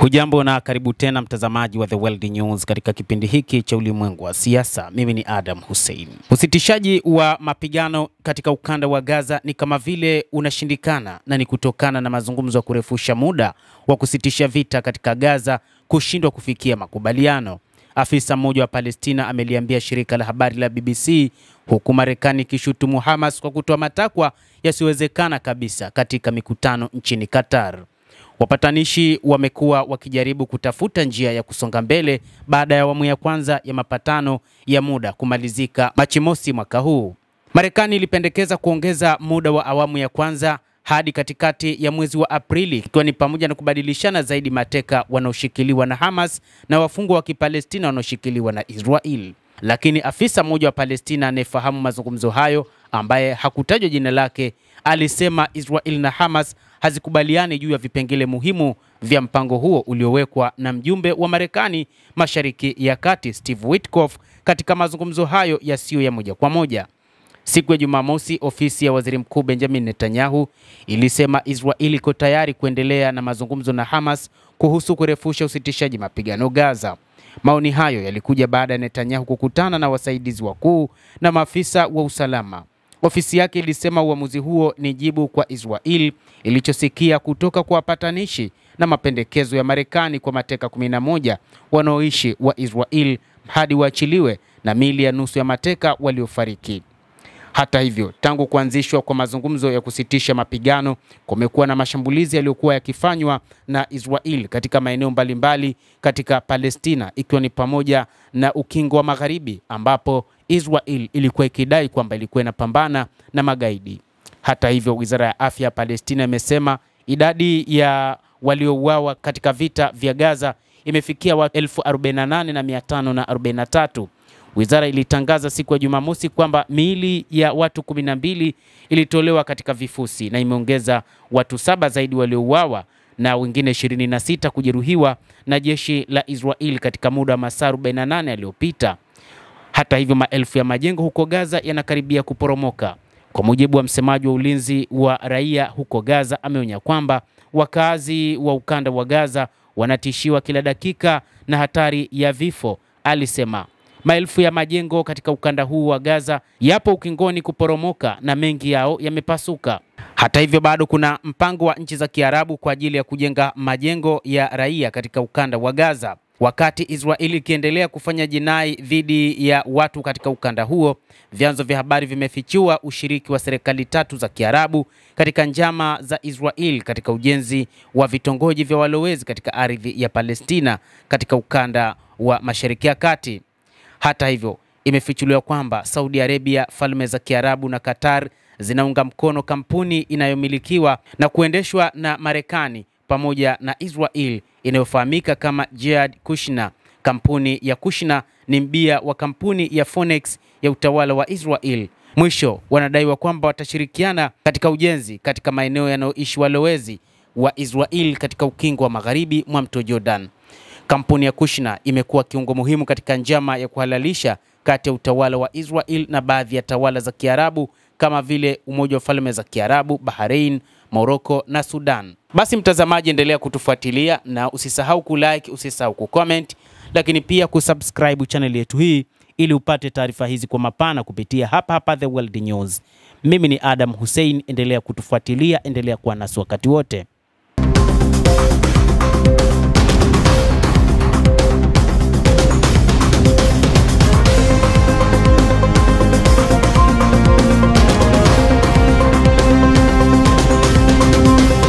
Hujambo na karibu tena mtazamaji wa The World News katika kipindi hiki cha ulimwengu wa siasa. Mimi ni Adam Hussein. Usitishaji wa mapigano katika ukanda wa Gaza ni kama vile unashindikana, na ni kutokana na mazungumzo ya kurefusha muda wa kusitisha vita katika Gaza kushindwa kufikia makubaliano. Afisa mmoja wa Palestina ameliambia shirika la habari la BBC, huku Marekani ikishutumu Hamas kwa kutoa matakwa yasiwezekana kabisa katika mikutano nchini Qatar. Wapatanishi wamekuwa wakijaribu kutafuta njia ya kusonga mbele baada ya awamu ya kwanza ya mapatano ya muda kumalizika Machi mosi mwaka huu. Marekani ilipendekeza kuongeza muda wa awamu ya kwanza hadi katikati ya mwezi wa Aprili, ikiwa ni pamoja na kubadilishana zaidi mateka wanaoshikiliwa na Hamas na wafungwa wa Kipalestina wanaoshikiliwa na Israel. Lakini afisa mmoja wa Palestina anayefahamu mazungumzo hayo, ambaye hakutajwa jina lake, alisema Israel na Hamas hazikubaliani juu ya vipengele muhimu vya mpango huo uliowekwa na mjumbe wa Marekani Mashariki ya Kati Steve Witkoff katika mazungumzo hayo yasiyo ya moja kwa moja. Siku ya Jumamosi, ofisi ya Waziri Mkuu Benjamin Netanyahu ilisema Israel iko tayari kuendelea na mazungumzo na Hamas kuhusu kurefusha usitishaji mapigano Gaza. Maoni hayo yalikuja baada ya Netanyahu kukutana na wasaidizi wakuu na maafisa wa usalama. Ofisi yake ilisema uamuzi huo ni jibu kwa Israel ilichosikia kutoka kwa wapatanishi na mapendekezo ya Marekani kwa mateka 11 wanaoishi wa Israel hadi waachiliwe na miili ya nusu ya mateka waliofariki. Hata hivyo, tangu kuanzishwa kwa mazungumzo ya kusitisha mapigano, kumekuwa na mashambulizi yaliyokuwa yakifanywa na Israel katika maeneo mbalimbali katika Palestina, ikiwa ni pamoja na Ukingo wa Magharibi, ambapo Israel ilikuwa ikidai kwamba ilikuwa inapambana na magaidi. Hata hivyo, Wizara ya Afya ya Palestina imesema idadi ya waliouawa katika vita vya Gaza imefikia 48,543. Wizara ilitangaza siku ya Jumamosi kwamba miili ya watu 12 ilitolewa katika vifusi, na imeongeza watu 7 zaidi waliouawa na wengine 26 kujeruhiwa na jeshi la Israel katika muda wa masaa 48 yaliyopita. Hata hivyo, maelfu ya majengo huko Gaza yanakaribia kuporomoka. Kwa mujibu wa msemaji wa ulinzi wa raia huko Gaza, ameonya kwamba wakazi wa ukanda wa Gaza wanatishiwa kila dakika na hatari ya vifo. Alisema maelfu ya majengo katika ukanda huu wa Gaza yapo ukingoni kuporomoka na mengi yao yamepasuka. Hata hivyo, bado kuna mpango wa nchi za Kiarabu kwa ajili ya kujenga majengo ya raia katika ukanda wa Gaza. Wakati Israeli ikiendelea kufanya jinai dhidi ya watu katika ukanda huo, vyanzo vya habari vimefichua ushiriki wa serikali 3 za Kiarabu katika njama za Israel katika ujenzi wa vitongoji vya walowezi katika ardhi ya Palestina katika ukanda wa Mashariki ya Kati. Hata hivyo, imefichuliwa kwamba Saudi Arabia, Falme za Kiarabu na Qatar zinaunga mkono kampuni inayomilikiwa na kuendeshwa na Marekani pamoja na Israel inayofahamika kama Jihad Kushner. Kampuni ya Kushner ni mbia wa kampuni ya Phoenix ya utawala wa Israel. Mwisho, wanadaiwa kwamba watashirikiana katika ujenzi katika maeneo yanayoishi walowezi wa Israel katika ukingo wa magharibi mwa mto Jordan. Kampuni ya Kushner imekuwa kiungo muhimu katika njama ya kuhalalisha kati ya utawala wa Israel na baadhi ya tawala za Kiarabu kama vile Umoja wa Falme za Kiarabu, Bahrain, Morocco na Sudan. Basi mtazamaji, endelea kutufuatilia na usisahau kulike, usisahau kucomment, lakini pia kusubscribe channel yetu hii ili upate taarifa hizi kwa mapana kupitia hapa The World News. Mimi ni Adam Hussein, endelea kutufuatilia, endelea kuwa nasi wakati wote.